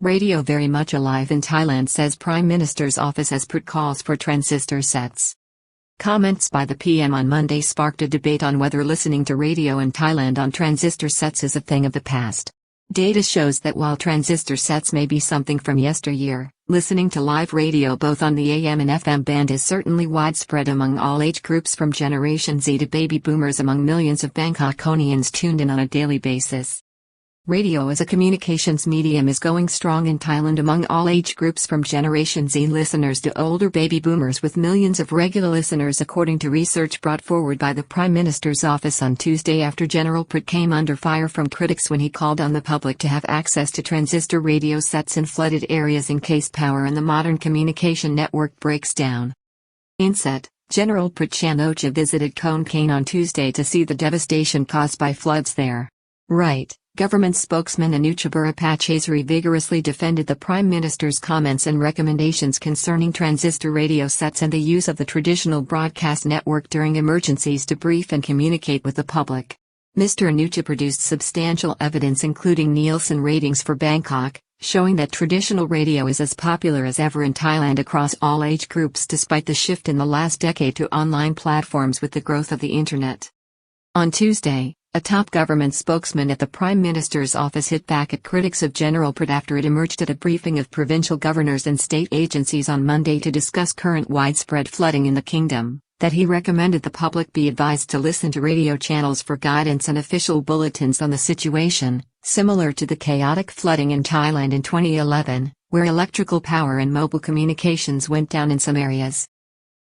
Radio very much alive in Thailand, says Prime Minister's office as Prayut calls for transistor sets. Comments by the PM on Monday sparked a debate on whether listening to radio in Thailand on transistor sets is a thing of the past. Data shows that while transistor sets may be something from yesteryear, listening to live radio both on the AM and FM band is certainly widespread among all age groups from Generation Z to baby boomers, among millions of Bangkokonians tuned in on a daily basis. Radio as a communications medium is going strong in Thailand among all age groups from Generation Z listeners to older baby boomers, with millions of regular listeners, according to research brought forward by the Prime Minister's office on Tuesday after General Prayut came under fire from critics when he called on the public to have access to transistor radio sets in flooded areas in case power in the modern communication network breaks down. Inset, General Prayut Chanocha visited Khon Kaen on Tuesday to see the devastation caused by floods there. Right. Government spokesman Anucha Burapachesari vigorously defended the Prime Minister's comments and recommendations concerning transistor radio sets and the use of the traditional broadcast network during emergencies to brief and communicate with the public. Mr. Anucha produced substantial evidence, including Nielsen ratings for Bangkok, showing that traditional radio is as popular as ever in Thailand across all age groups, despite the shift in the last decade to online platforms with the growth of the internet. On Tuesday, a top government spokesman at the Prime Minister's office hit back at critics of General Prayut after it emerged at a briefing of provincial governors and state agencies on Monday to discuss current widespread flooding in the kingdom, that he recommended the public be advised to listen to radio channels for guidance and official bulletins on the situation, similar to the chaotic flooding in Thailand in 2011, where electrical power and mobile communications went down in some areas.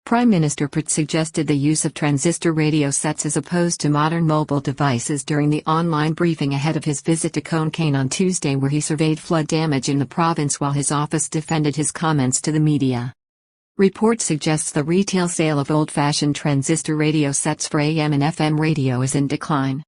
Prime Minister Prayut suggested the use of transistor radio sets as opposed to modern mobile devices during the online briefing ahead of his visit to Khon Kaen on Tuesday, where he surveyed flood damage in the province while his office defended his comments to the media. Report suggests the retail sale of old-fashioned transistor radio sets for AM and FM radio is in decline.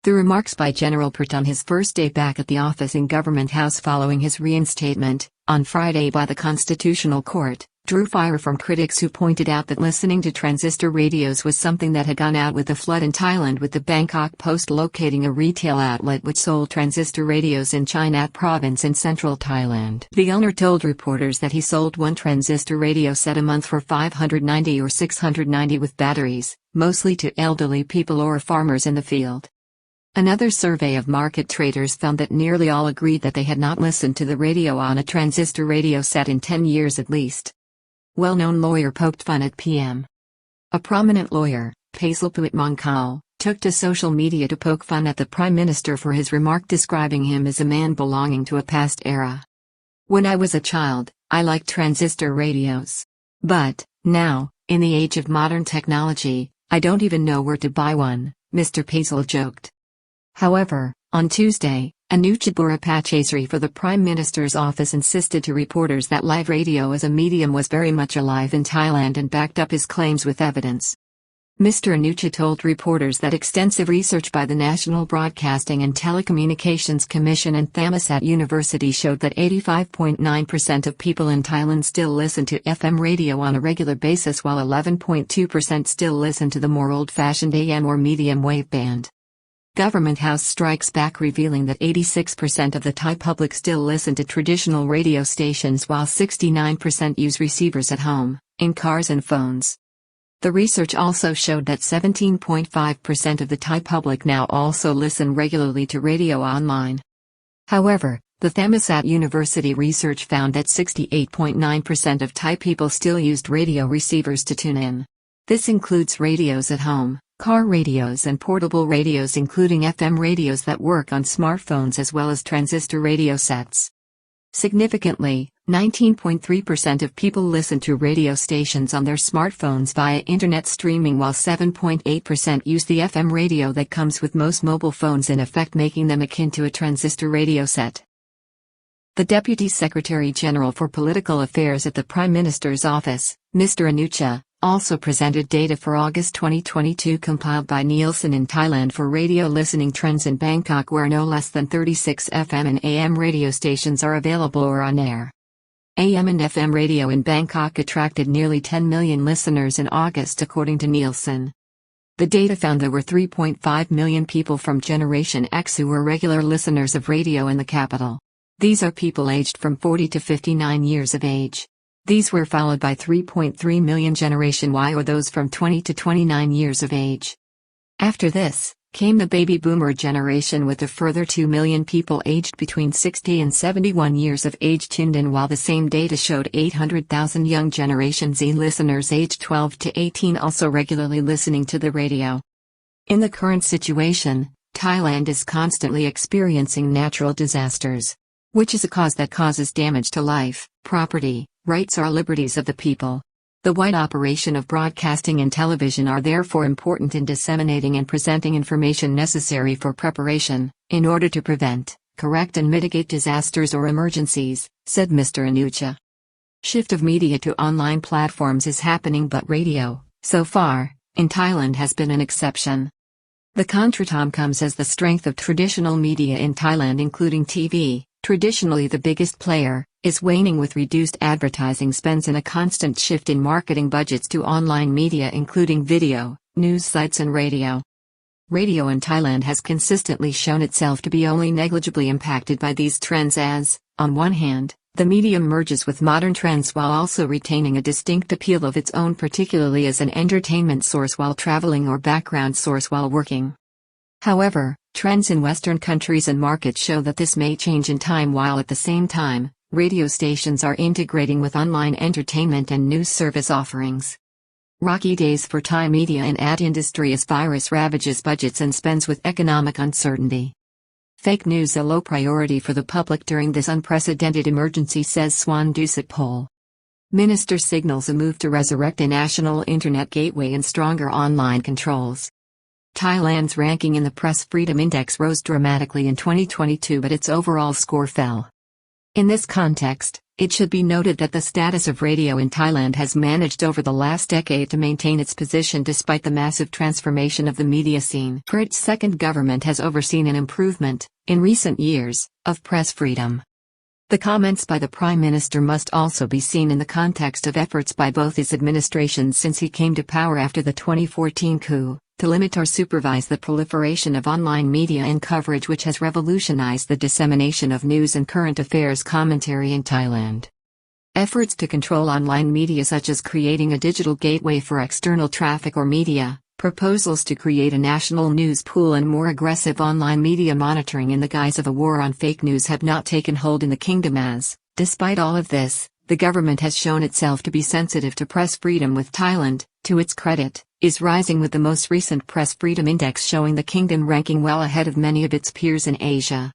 The remarks by General Prayut on his first day back at the office in Government House following his reinstatement, on Friday by the Constitutional Court, drew fire from critics who pointed out that listening to transistor radios was something that had gone out with the flood in Thailand, with the Bangkok Post locating a retail outlet which sold transistor radios in Chinat province in central Thailand. The owner told reporters that he sold one transistor radio set a month for 590 or 690 with batteries, mostly to elderly people or farmers in the field. Another survey of market traders found that nearly all agreed that they had not listened to the radio on a transistor radio set in 10 years at least. Well-known lawyer poked fun at PM. A prominent lawyer, Paisalpuit Mongkao, took to social media to poke fun at the Prime Minister for his remark describing him as a man belonging to a past era. "When I was a child, I liked transistor radios. But, now, in the age of modern technology, I don't even know where to buy one," Mr. Paisal joked. However, on Tuesday, Anucha Burapachesari for the Prime Minister's office insisted to reporters that live radio as a medium was very much alive in Thailand and backed up his claims with evidence. Mr. Anucha told reporters that extensive research by the National Broadcasting and Telecommunications Commission and Thammasat University showed that 85.9% of people in Thailand still listen to FM radio on a regular basis, while 11.2% still listen to the more old-fashioned AM or medium wave band. Government House strikes back, revealing that 86% of the Thai public still listen to traditional radio stations while 69% use receivers at home, in cars and phones. The research also showed that 17.5% of the Thai public now also listen regularly to radio online. However, the Thammasat University research found that 68.9% of Thai people still used radio receivers to tune in. This includes radios at home, car radios and portable radios, including FM radios that work on smartphones, as well as transistor radio sets. Significantly, 19.3% of people listen to radio stations on their smartphones via internet streaming, while 7.8% use the FM radio that comes with most mobile phones, in effect making them akin to a transistor radio set. The Deputy Secretary General for Political Affairs at the Prime Minister's office, Mr. Anucha, also presented data for August 2022 compiled by Nielsen in Thailand for radio listening trends in Bangkok, where no less than 36 FM and AM radio stations are available or on air. AM and FM radio in Bangkok attracted nearly 10 million listeners in August, according to Nielsen. The data found there were 3.5 million people from Generation X who were regular listeners of radio in the capital. These are people aged from 40 to 59 years of age. These were followed by 3.3 million Generation Y, or those from 20 to 29 years of age. After this, came the baby boomer generation with a further 2 million people aged between 60 and 71 years of age tuned in, while the same data showed 800,000 young Generation Z listeners aged 12 to 18 also regularly listening to the radio. In the current situation, Thailand is constantly experiencing natural disasters, which is a cause that causes damage to life, property, rights or liberties of the people. The wide operation of broadcasting and television are therefore important in disseminating and presenting information necessary for preparation, in order to prevent, correct and mitigate disasters or emergencies, said Mr. Anucha. Shift of media to online platforms is happening, but radio, so far, in Thailand has been an exception. The contretemps comes as the strength of traditional media in Thailand, including TV, traditionally the biggest player, is waning with reduced advertising spends and a constant shift in marketing budgets to online media including video, news sites and radio. Radio in Thailand has consistently shown itself to be only negligibly impacted by these trends as, on one hand, the medium merges with modern trends while also retaining a distinct appeal of its own, particularly as an entertainment source while traveling or background source while working. However, trends in Western countries and markets show that this may change in time, while at the same time, radio stations are integrating with online entertainment and news service offerings. Rocky days for Thai media and ad industry as virus ravages budgets and spends with economic uncertainty. Fake news a low priority for the public during this unprecedented emergency, says Swan Dusatpol. Minister signals a move to resurrect a national internet gateway and stronger online controls. Thailand's ranking in the Press Freedom Index rose dramatically in 2022, but its overall score fell. In this context, it should be noted that the status of radio in Thailand has managed over the last decade to maintain its position despite the massive transformation of the media scene. Prayut's second government has overseen an improvement, in recent years, of press freedom. The comments by the Prime Minister must also be seen in the context of efforts by both his administrations since he came to power after the 2014 coup, to limit or supervise the proliferation of online media and coverage, which has revolutionized the dissemination of news and current affairs commentary in Thailand. Efforts to control online media, such as creating a digital gateway for external traffic or media, proposals to create a national news pool and more aggressive online media monitoring in the guise of a war on fake news have not taken hold in the kingdom as, despite all of this, the government has shown itself to be sensitive to press freedom, with Thailand, to its credit, is rising with the most recent Press Freedom Index showing the kingdom ranking well ahead of many of its peers in Asia.